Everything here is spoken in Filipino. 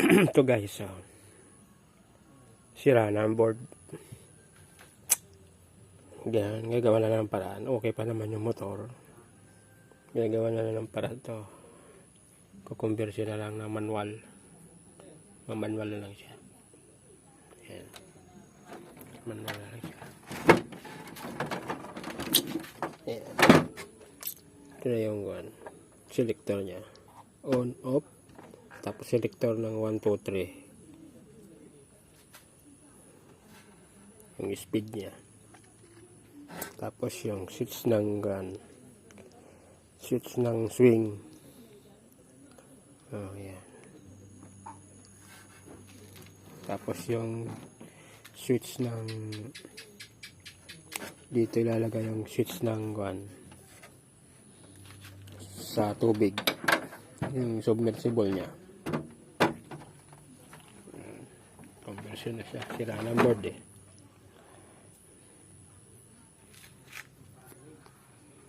Ito guys, sira na ang board. Ganyan, gagawa na lang ng paraan. Okay pa naman yung motor. Gagawa na lang ng paraan to. Kukonversi na lang ng manual. Manual na lang siya. Ayan. Manual na lang siya. Ayan. Ito na yung selector niya. On, off. Tapos selector ng 1, 2, 3. Yung speed niya. Tapos yung switch ng switch ng swing. Oh, yan. Tapos yung switch ng dito ilalagay yung switch ng sa tubig. Yung submersible niya. Conversion na siya. Sira ng board eh.